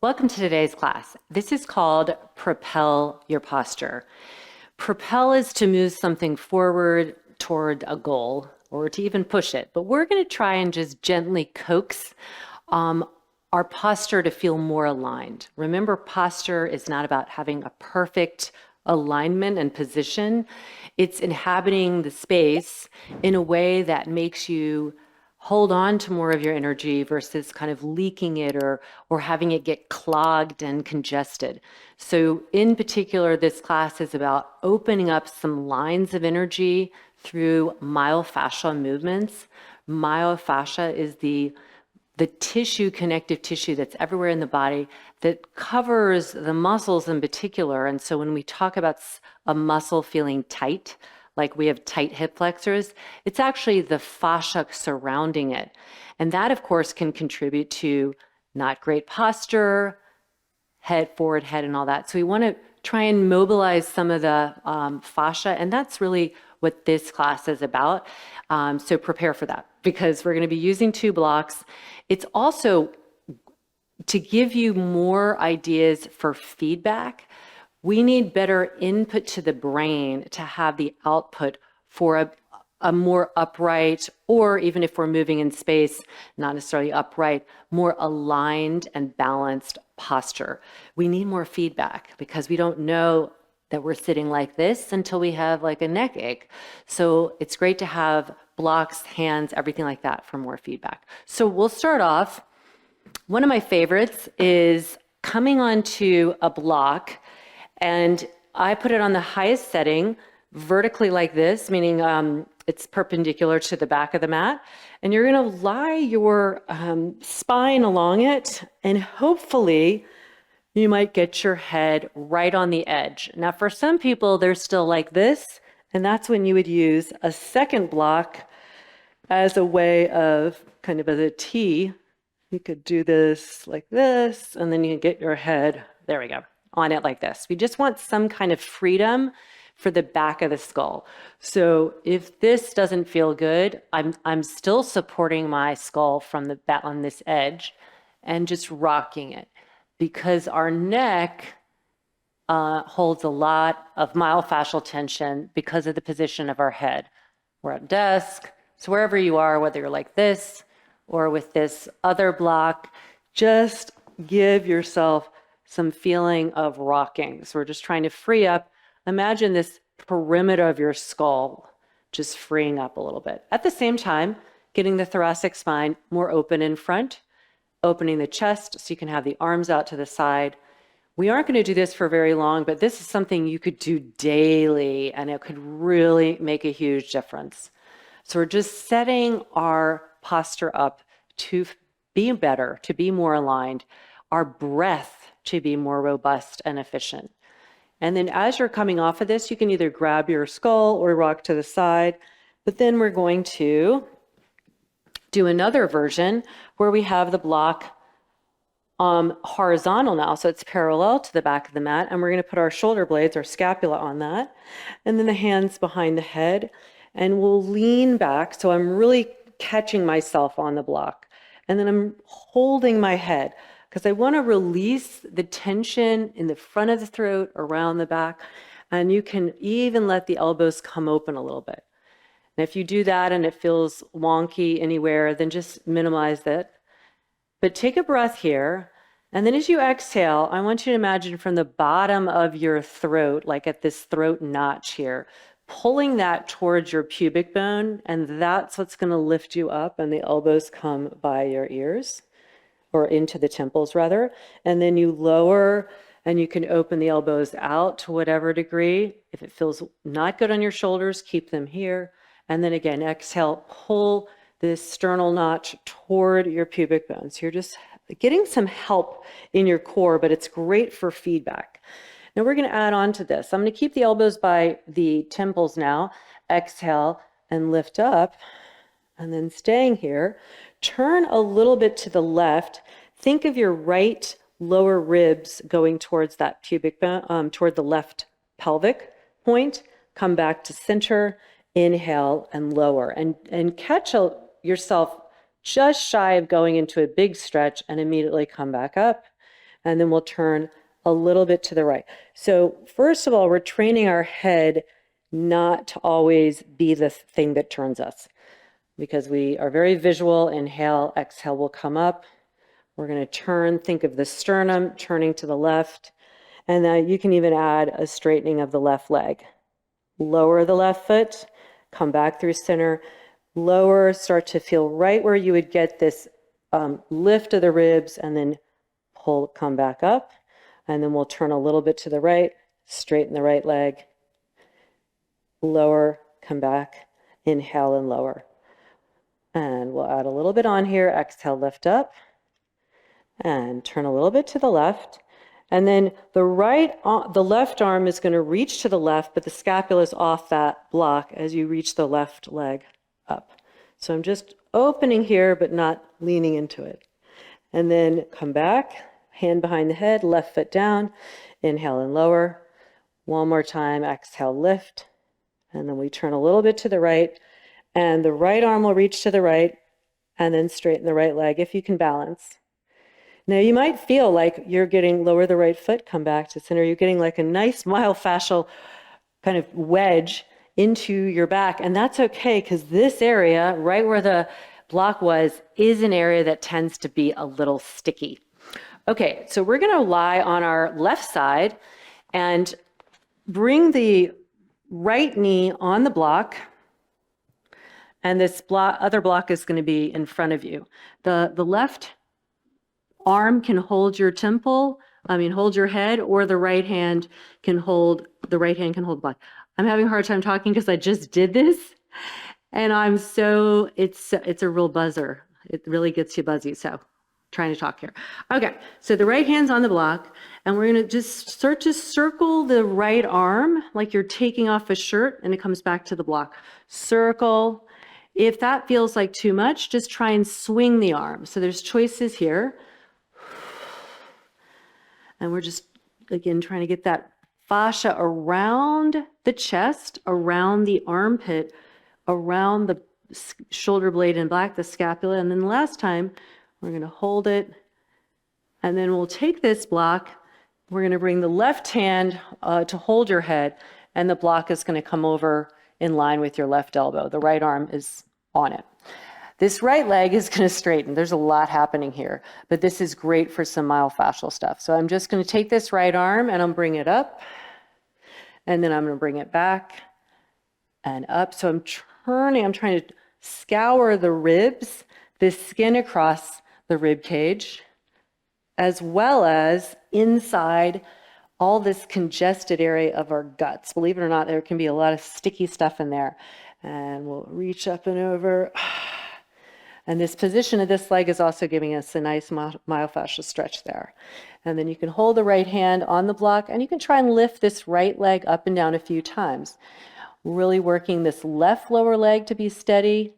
Welcome to today's class. This is called Propel Your Posture. Propel is to move something forward toward a goal or to even push it, but we're going to try and just gently coax our posture to feel more aligned. Remember, posture is not about having a perfect alignment and position. It's inhabiting the space in a way that makes you hold on to more of your energy versus kind of leaking it or having it get clogged and congested. So in particular, this class is about opening up some lines of energy through myofascial movements. Myofascia is the tissue, connective tissue that's everywhere in the body that covers the muscles in particular. And so when we talk about a muscle feeling tight, like we have tight hip flexors, it's actually the fascia surrounding it. And that, of course, can contribute to not great posture, forward head, and all that. So we want to try and mobilize some of the fascia, and that's really what this class is about. So prepare for that, because we're going to be using two blocks. It's also to give you more ideas for feedback. We need better input to the brain to have the output for a more upright, or even if we're moving in space, not necessarily upright, more aligned and balanced posture. We need more feedback because we don't know that we're sitting like this until we have like a neck ache. So it's great to have blocks, hands, everything like that for more feedback. So we'll start off. One of my favorites is coming onto a block, and I put it on the highest setting, vertically like this, meaning it's perpendicular to the back of the mat. And you're going to lie your spine along it, and hopefully you might get your head right on the edge. Now, for some people, they're still like this, and that's when you would use a second block as a way of kind of as a T. You could do this like this, and then you can get your head, there we go, on it like this. We just want some kind of freedom for the back of the skull. So if this doesn't feel good, I'm still supporting my skull from the back on this edge and just rocking it, because our neck holds a lot of myofascial tension because of the position of our head. We're at a desk, so wherever you are, whether you're like this or with this other block, just give yourself some feeling of rocking. So we're just trying to free up. Imagine this perimeter of your skull just freeing up a little bit. At the same time, getting the thoracic spine more open in front, opening the chest so you can have the arms out to the side. We aren't going to do this for very long, but this is something you could do daily, and it could really make a huge difference. So we're just setting our posture up to be better, to be more aligned, our breath to be more robust and efficient. And then as you're coming off of this, you can either grab your skull or rock to the side, but then we're going to do another version where we have the block horizontal now, so it's parallel to the back of the mat, and we're going to put our shoulder blades, our scapula, on that, and then the hands behind the head, and we'll lean back, so I'm really catching myself on the block, and then I'm holding my head because I want to release the tension in the front of the throat, around the back, and you can even let the elbows come open a little bit. And if you do that and it feels wonky anywhere, then just minimize it. But take a breath here. And then as you exhale, I want you to imagine from the bottom of your throat, like at this throat notch here, pulling that towards your pubic bone. And that's what's going to lift you up, and the elbows come by your ears, or into the temples rather. And then you lower, and you can open the elbows out to whatever degree. If it feels not good on your shoulders, keep them here. And then again, exhale, pull this sternal notch toward your pubic bone. So you're just getting some help in your core, but it's great for feedback. Now we're going to add on to this. I'm going to keep the elbows by the temples now. Exhale and lift up, and then staying here. Turn a little bit to the left. Think of your right lower ribs going towards that pubic bone, toward the left pelvic point. Come back to center. Inhale and lower, and catch yourself just shy of going into a big stretch, and immediately come back up. and then we'll turn a little bit to the right. So first of all, we're training our head not to always be the thing that turns us, because we are very visual. Inhale, exhale, we'll come up. We're going to turn, think of the sternum turning to the left, and then you can even add a straightening of the left leg. Lower the left foot, come back through center, lower, start to feel right where you would get this lift of the ribs, and then pull, come back up, and then we'll turn a little bit to the right, straighten the right leg, lower, come back, inhale and lower. And we'll add a little bit on here, exhale, lift up, and turn a little bit to the left. And then the left arm is going to reach to the left, but the scapula is off that block as you reach the left leg up. So I'm just opening here, but not leaning into it. And then come back, hand behind the head, left foot down, inhale and lower. One more time, exhale, lift. And then we turn a little bit to the right, and the right arm will reach to the right, and then straighten the right leg if you can balance. Now you might feel like you're getting, lower the right foot, come back to center. You're getting like a nice myofascial kind of wedge into your back. And that's okay, because this area, right where the block was, is an area that tends to be a little sticky. Okay, so we're going to lie on our left side and bring the right knee on the block. And this other block is going to be in front of you. The left arm can hold your hold your head, or the right hand can hold the block. I'm having a hard time talking because I just did this, and it's a real buzzer. It really gets you buzzy, so trying to talk here. Okay, so the right hand's on the block, and we're gonna just start to circle the right arm like you're taking off a shirt, and it comes back to the block. Circle. If that feels like too much, just try and swing the arm. So there's choices here. And we're just, again, trying to get that fascia around the chest, around the armpit, around the shoulder blade and back, the scapula. And then the last time, we're going to hold it. And then we'll take this block. We're going to bring the left hand to hold your head, and the block is going to come over in line with your left elbow. The right arm is on it. This right leg is going to straighten. There's a lot happening here, but this is great for some myofascial stuff. So I'm just going to take this right arm and I'll bring it up, and then I'm going to bring it back and up. So I'm trying to scour the ribs, the skin across the rib cage, as well as inside all this congested area of our guts. Believe it or not, there can be a lot of sticky stuff in there. And we'll reach up and over. And this position of this leg is also giving us a nice myofascial stretch there. And then you can hold the right hand on the block, and you can try and lift this right leg up and down a few times. Really working this left lower leg to be steady.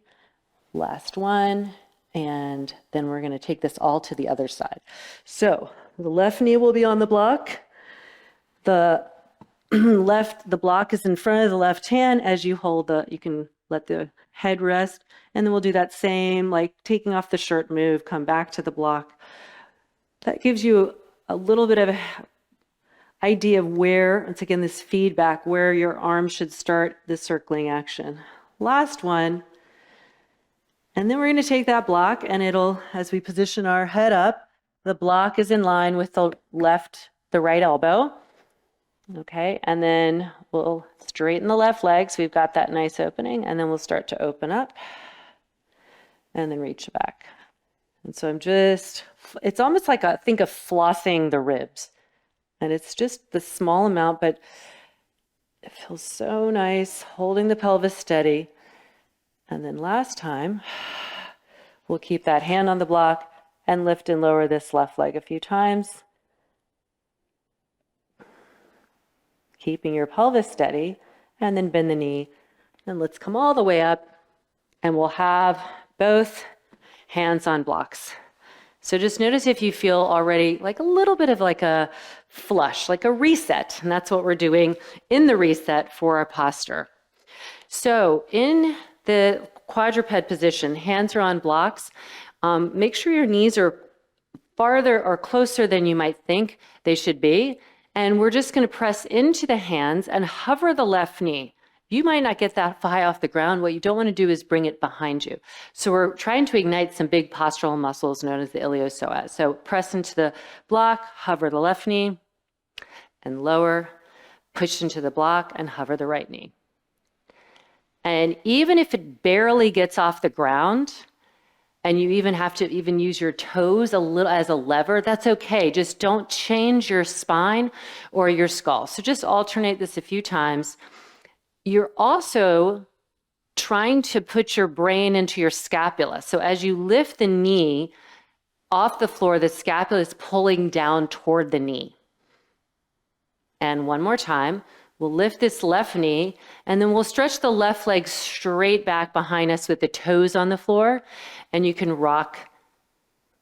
Last one. And then we're going to take this all to the other side. So the left knee will be on the block. The block is in front of the left hand. As you hold you can let the head rest, and then we'll do that same, like taking off the shirt move, come back to the block. That gives you a little bit of an idea of where, once again, this feedback, where your arm should start the circling action. Last one. And then we're going to take that block, and as we position our head up, the block is in line with the right elbow. Okay, and then we'll straighten the left leg, so we've got that nice opening, and then we'll start to open up and then reach back. And so it's almost like think of flossing the ribs. And it's just the small amount, but it feels so nice, holding the pelvis steady. And then last time, we'll keep that hand on the block and lift and lower this left leg a few times. Keeping your pelvis steady, and then bend the knee. And let's come all the way up, and we'll have both hands on blocks. So just notice if you feel already like a little bit of like a flush, like a reset. And that's what we're doing in the reset for our posture. So in the quadruped position, hands are on blocks. Make sure your knees are farther or closer than you might think they should be. And we're just going to press into the hands and hover the left knee. You might not get that high off the ground. What you don't want to do is bring it behind you. So we're trying to ignite some big postural muscles known as the iliopsoas. So press into the block, hover the left knee, and lower, push into the block, and hover the right knee. And even if it barely gets off the ground, and you even have to even use your toes a little as a lever, that's okay. Just don't change your spine or your skull. So just alternate this a few times. You're also trying to put your brain into your scapula. So as you lift the knee off the floor, the scapula is pulling down toward the knee. And one more time, we'll lift this left knee, and then we'll stretch the left leg straight back behind us with the toes on the floor. And you can rock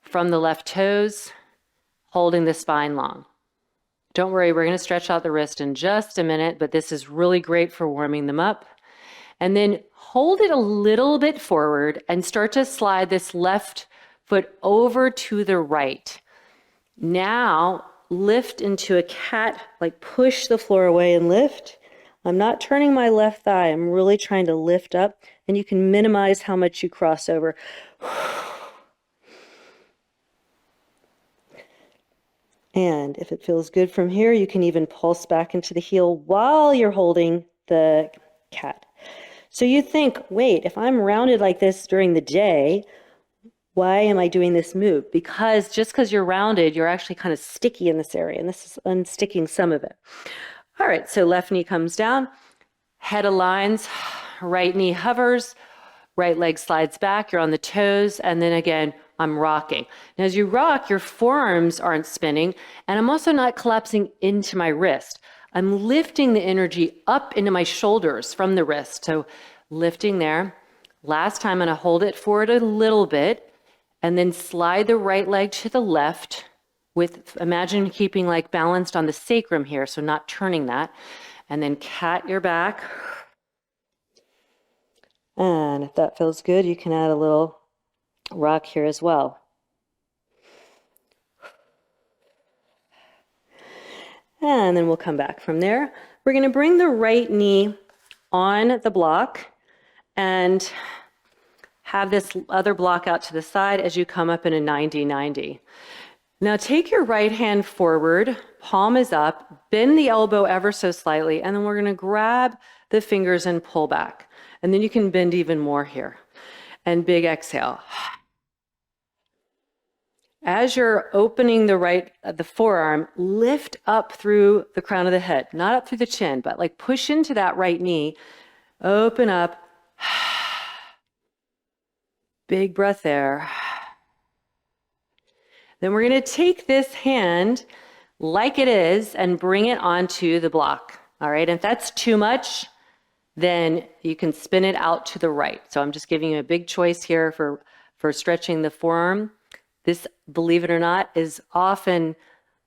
from the left toes, holding the spine long. Don't worry, we're going to stretch out the wrist in just a minute, but this is really great for warming them up. And then hold it a little bit forward and start to slide this left foot over to the right. Now, lift into a cat, like push the floor away and lift. I'm not turning my left thigh. I'm really trying to lift up, and you can minimize how much you cross over. And if it feels good from here, you can even pulse back into the heel while you're holding the cat. So you think, wait, if I'm rounded like this during the day, why am I doing this move? Because just because you're rounded, you're actually kind of sticky in this area, and this is unsticking some of it. All right, so left knee comes down, head aligns, right knee hovers, right leg slides back, you're on the toes, and then again, I'm rocking. And as you rock, your forearms aren't spinning, and I'm also not collapsing into my wrist. I'm lifting the energy up into my shoulders from the wrist. So lifting there. Last time, I'm going to hold it forward a little bit, and then slide the right leg to the left with, imagine keeping like balanced on the sacrum here, so not turning that. And then cat your back. And if that feels good, you can add a little rock here as well. And then we'll come back from there. We're going to bring the right knee on the block and have this other block out to the side as you come up in a 90-90. Now take your right hand forward, palm is up, bend the elbow ever so slightly, and then we're going to grab the fingers and pull back. And then you can bend even more here. And big exhale. As you're opening the forearm, lift up through the crown of the head, not up through the chin, but like push into that right knee, open up, big breath there. Then we're going to take this hand like it is and bring it onto the block. All right, and if that's too much, then you can spin it out to the right. So I'm just giving you a big choice here for stretching the forearm. This, believe it or not, is often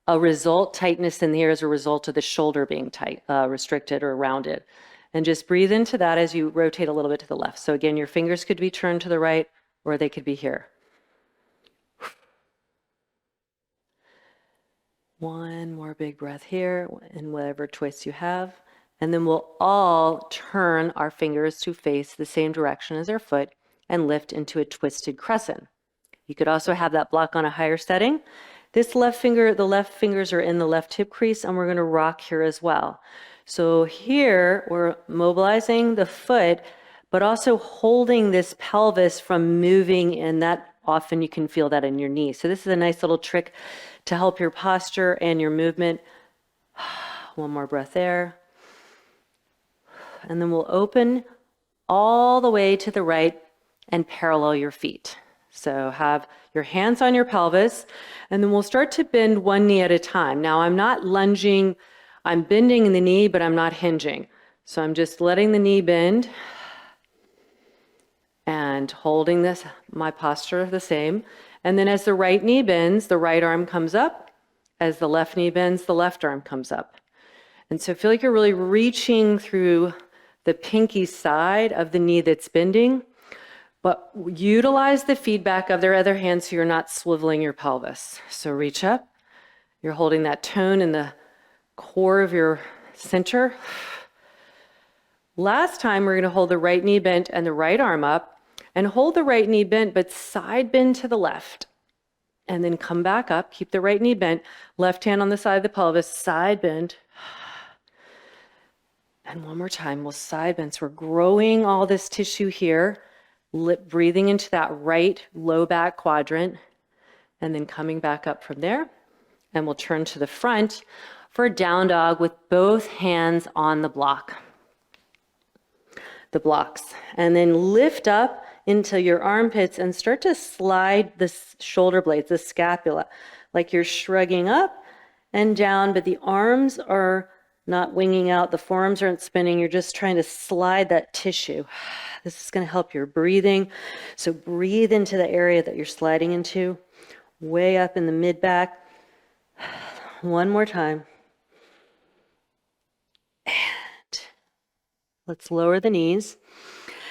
a result, tightness in here as a result of the shoulder being tight, restricted or rounded. And just breathe into that as you rotate a little bit to the left. So again, your fingers could be turned to the right or they could be here. One more big breath here in whatever twist you have. And then we'll all turn our fingers to face the same direction as our foot and lift into a twisted crescent. You could also have that block on a higher setting. This left finger, the left fingers are in the left hip crease, and we're going to rock here as well. So here we're mobilizing the foot, but also holding this pelvis from moving, and that often you can feel that in your knee. So this is a nice little trick to help your posture and your movement. One more breath there. And then we'll open all the way to the right and parallel your feet. So have your hands on your pelvis, and then we'll start to bend one knee at a time. Now I'm not lunging, I'm bending the knee, but I'm not hinging. So I'm just letting the knee bend and holding my posture the same. And then as the right knee bends, the right arm comes up. As the left knee bends, the left arm comes up. And so feel like you're really reaching through the pinky side of the knee that's bending. But utilize the feedback of their other hand so you're not swiveling your pelvis. So reach up. You're holding that tone in the core of your center. Last time, we're going to hold the right knee bent and the right arm up, and hold the right knee bent, but side bend to the left. And then come back up, keep the right knee bent, left hand on the side of the pelvis, side bend. And one more time, we'll side bend. So we're growing all this tissue here, breathing into that right low back quadrant, and then coming back up from there. And we'll turn to the front for a down dog with both hands on the blocks. And then lift up into your armpits and start to slide the shoulder blades, the scapula, like you're shrugging up and down, but the arms are not winging out, the forearms aren't spinning, you're just trying to slide that tissue. This is going to help your breathing. So breathe into the area that you're sliding into, way up in the mid back. One more time. And let's lower the knees.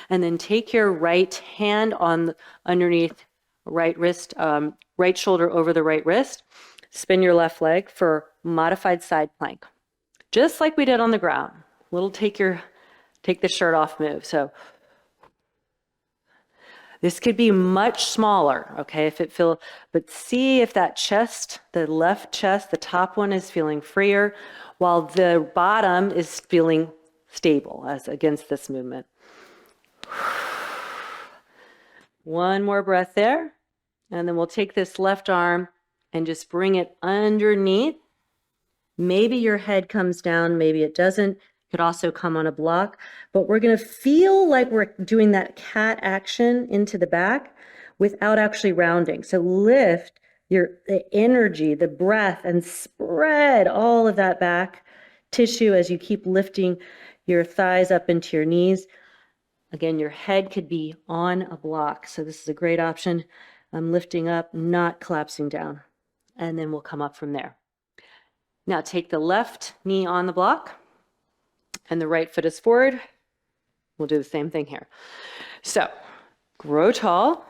And then take your right hand on underneath right wrist, right shoulder over the right wrist. Spin your left leg for modified side plank. Just like we did on the ground. Little take the shirt off move. So this could be much smaller, okay, but see if that chest, the left chest, the top one is feeling freer, while the bottom is feeling stable as against this movement. One more breath there, and then we'll take this left arm and just bring it underneath. Maybe your head comes down, maybe it doesn't. It could also come on a block, but we're going to feel like we're doing that cat action into the back without actually rounding. So lift the energy, the breath, and spread all of that back tissue as you keep lifting your thighs up into your knees. Again, your head could be on a block, so this is a great option. I'm lifting up, not collapsing down, and then we'll come up from there. Now take the left knee on the block, and the right foot is forward. We'll do the same thing here. So grow tall.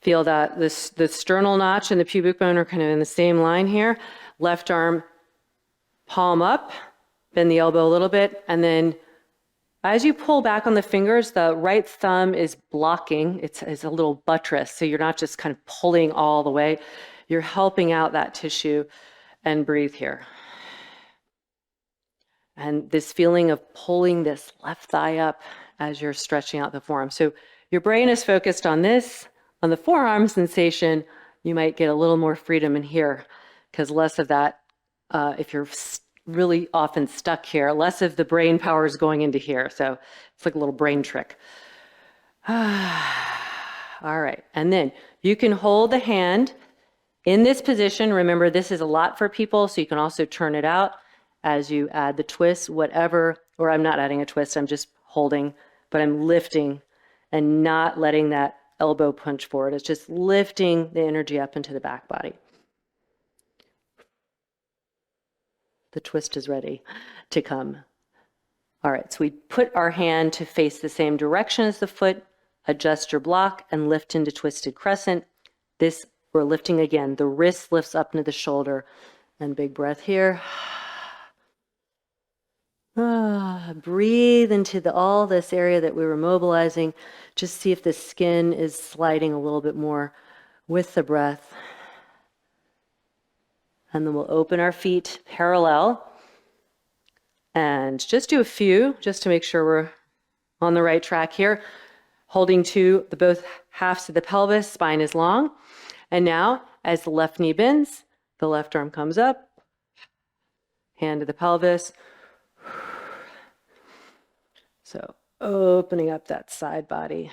Feel that the sternal notch and the pubic bone are kind of in the same line here. Left arm, palm up, bend the elbow a little bit, and then as you pull back on the fingers, the right thumb is blocking. It's a little buttress, so you're not just kind of pulling all the way. You're helping out that tissue, and breathe here. And this feeling of pulling this left thigh up as you're stretching out the forearm. So your brain is focused on this, on the forearm sensation. You might get a little more freedom in here, because less of that, if you're really often stuck here, less of the brain power is going into here. So it's like a little brain trick. All right, and then you can hold the hand in this position. Remember, this is a lot for people, so you can also turn it out as you add the twist, whatever, or I'm not adding a twist, I'm just holding, but I'm lifting and not letting that elbow punch forward. It's just lifting the energy up into the back body. The twist is ready to come. All right, so we put our hand to face the same direction as the foot, adjust your block, and lift into twisted crescent. This, we're lifting again. The wrist lifts up into the shoulder. And big breath here. Breathe into all this area that we were mobilizing. Just see if the skin is sliding a little bit more with the breath. And then we'll open our feet parallel and just do a few just to make sure we're on the right track here. Holding to the both halves of the pelvis, spine is long. And now as the left knee bends, the left arm comes up, hand to the pelvis. So opening up that side body.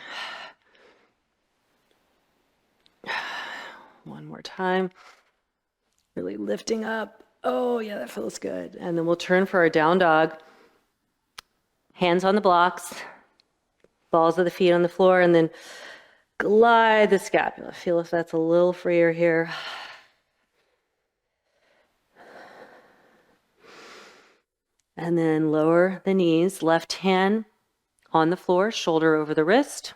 One more time. Really lifting up. Oh, yeah, that feels good. And then we'll turn for our down dog. Hands on the blocks, balls of the feet on the floor, and then glide the scapula. Feel if that's a little freer here. And then lower the knees, left hand on the floor, shoulder over the wrist.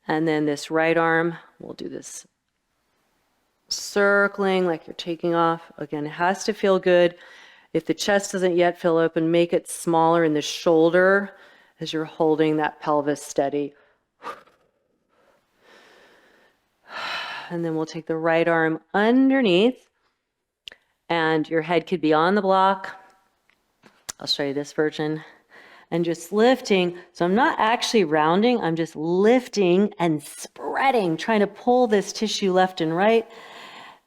And then this right arm, we'll do this circling like you're taking off. Again, it has to feel good. If the chest doesn't yet feel open, make it smaller in the shoulder as you're holding that pelvis steady. And then we'll take the right arm underneath, and your head could be on the block. I'll show you this version. And just lifting. So I'm not actually rounding, I'm just lifting and spreading, trying to pull this tissue left and right.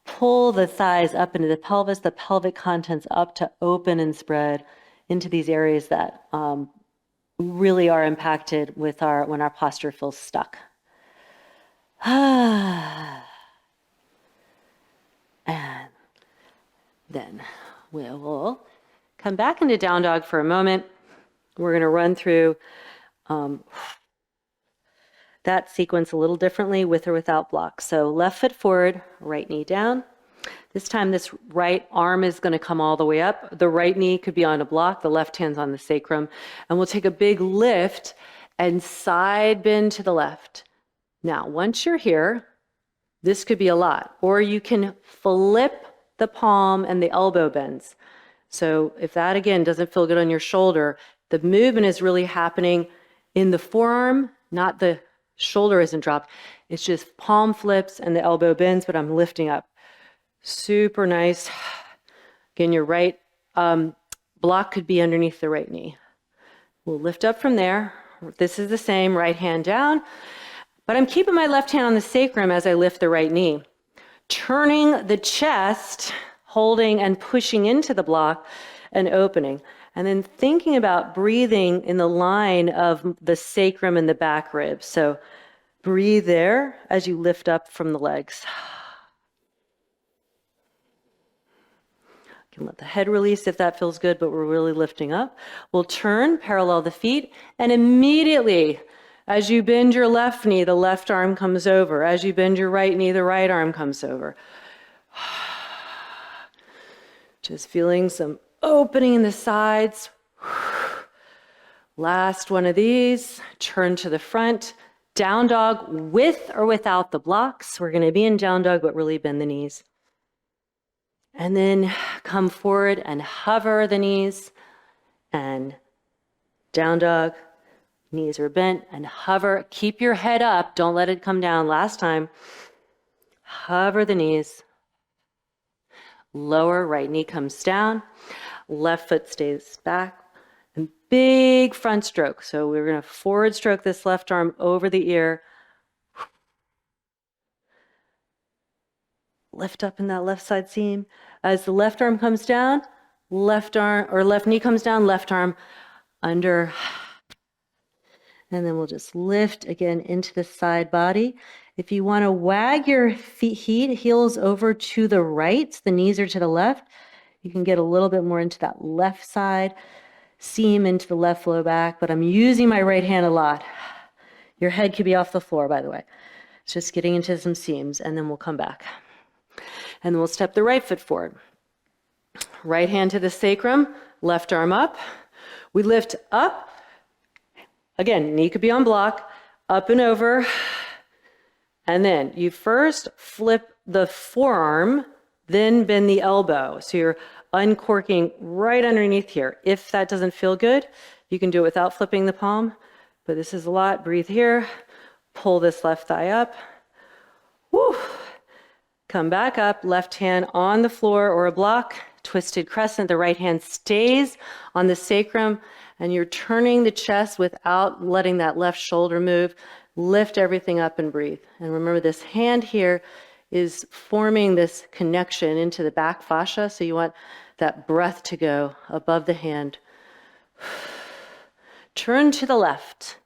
Pull the thighs up into the pelvis, the pelvic contents up to open and spread into these areas that really are impacted with when our posture feels stuck. And then we will come back into down dog for a moment. We're going to run through that sequence a little differently with or without blocks. So left foot forward, right knee down. This time this right arm is going to come all the way up. The right knee could be on a block, the left hand's on the sacrum. And we'll take a big lift and side bend to the left. Now, once you're here, this could be a lot. Or you can flip the palm and the elbow bends. So if that, again, doesn't feel good on your shoulder, the movement is really happening in the forearm, not the shoulder isn't dropped. It's just palm flips and the elbow bends, but I'm lifting up. Super nice. Again, your right block could be underneath the right knee. We'll lift up from there. This is the same, right hand down, but I'm keeping my left hand on the sacrum as I lift the right knee. Turning the chest, holding and pushing into the block and opening. And then thinking about breathing in the line of the sacrum and the back ribs. So breathe there as you lift up from the legs. You can let the head release if that feels good, but we're really lifting up. We'll turn, parallel the feet, and immediately, as you bend your left knee, the left arm comes over. As you bend your right knee, the right arm comes over. Just feeling some opening in the sides. Last one of these. Turn to the front. Down dog with or without the blocks. We're going to be in down dog, but really bend the knees. And then come forward and hover the knees. And down dog. Knees are bent and hover. Keep your head up. Don't let it come down. Last time. Hover the knees. Lower right knee comes down. Left foot stays back. And big front stroke. So we're going to forward stroke this left arm over the ear. Lift up in that left side seam. As the left arm comes down, left arm or left knee comes down, left arm under. And then we'll just lift again into the side body. If you want to wag your heels over to the right, the knees are to the left, you can get a little bit more into that left side, seam into the left low back, but I'm using my right hand a lot. Your head could be off the floor, by the way. It's just getting into some seams, and then we'll come back. And then we'll step the right foot forward. Right hand to the sacrum, left arm up. We lift up. Again, knee could be on block, up and over. And then you first flip the forearm, then bend the elbow. So you're uncorking right underneath here. If that doesn't feel good, you can do it without flipping the palm. But this is a lot. Breathe here. Pull this left thigh up. Woo. Come back up. Left hand on the floor or a block. Twisted crescent. The right hand stays on the sacrum. And you're turning the chest without letting that left shoulder move. Lift everything up and breathe. And remember, this hand here is forming this connection into the back fascia. So you want that breath to go above the hand. Turn to the left.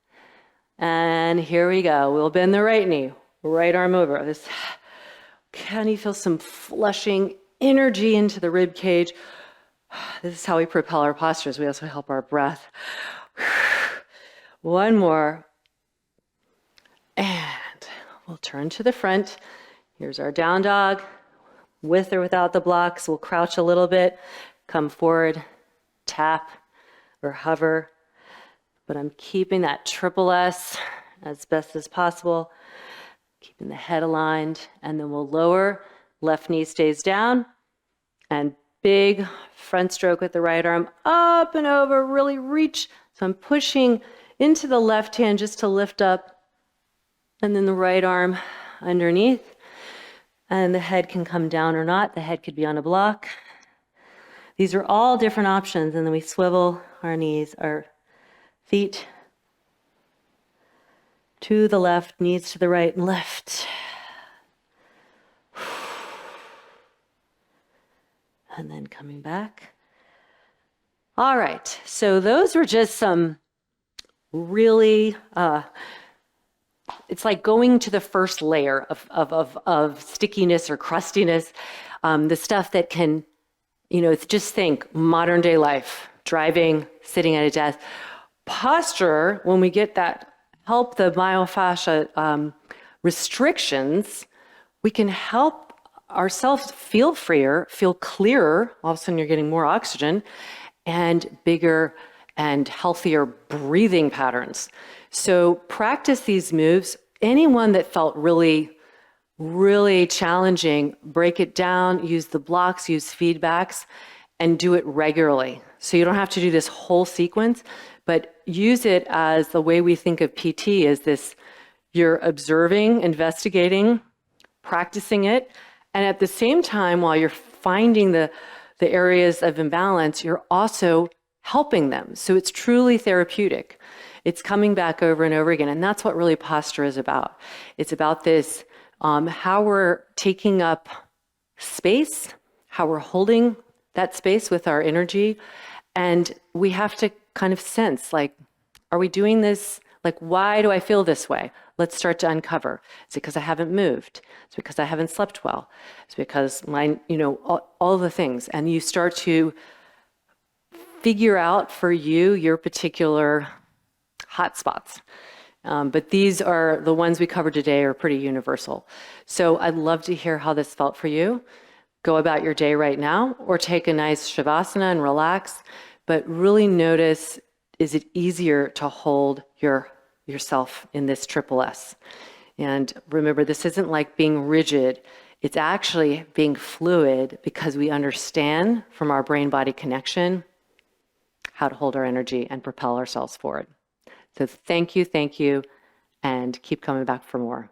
And here we go. We'll bend the right knee, right arm over. Can you feel some flushing energy into the rib cage? This is how we propel our postures. We also help our breath. One more. And we'll turn to the front. Here's our down dog. With or without the blocks, we'll crouch a little bit, come forward, tap or hover. But I'm keeping that triple S as best as possible, keeping the head aligned, and then we'll lower, left knee stays down, and big front stroke with the right arm up and over, really reach. So I'm pushing into the left hand just to lift up, and then the right arm underneath, and the head can come down or not. The head could be on a block. These are all different options, and then we swivel our knees, our feet to the left, knees to the right and left. And then coming back. All right, so those were just some really, it's like going to the first layer of stickiness or crustiness, the stuff that can, just think modern day life, driving, sitting at a desk. Posture, when we get that, help the myofascia restrictions, we can help ourselves feel freer, feel clearer. All of a sudden you're getting more oxygen and bigger and healthier breathing patterns. So practice these moves. Anyone that felt really, really challenging, break it down, use the blocks, use feedbacks, and do it regularly. So you don't have to do this whole sequence, but use it as the way we think of PT is this, you're observing, investigating, practicing it, and at the same time, while you're finding the areas of imbalance, you're also helping them. So it's truly therapeutic. It's coming back over and over again, and that's what really posture is about. It's about this, how we're taking up space, how we're holding that space with our energy, and we have to kind of sense, like, are we doing this? Like, why do I feel this way? Let's start to uncover. Is it because I haven't moved? It's because I haven't slept well. It's because my, all the things. And you start to figure out for you your particular hot spots. But these are the ones we covered today are pretty universal. So I'd love to hear how this felt for you. Go about your day right now, or take a nice shavasana and relax, but really notice, is it easier to hold yourself in this triple S? And remember, this isn't like being rigid. It's actually being fluid because we understand from our brain-body connection how to hold our energy and propel ourselves forward. So thank you, and keep coming back for more.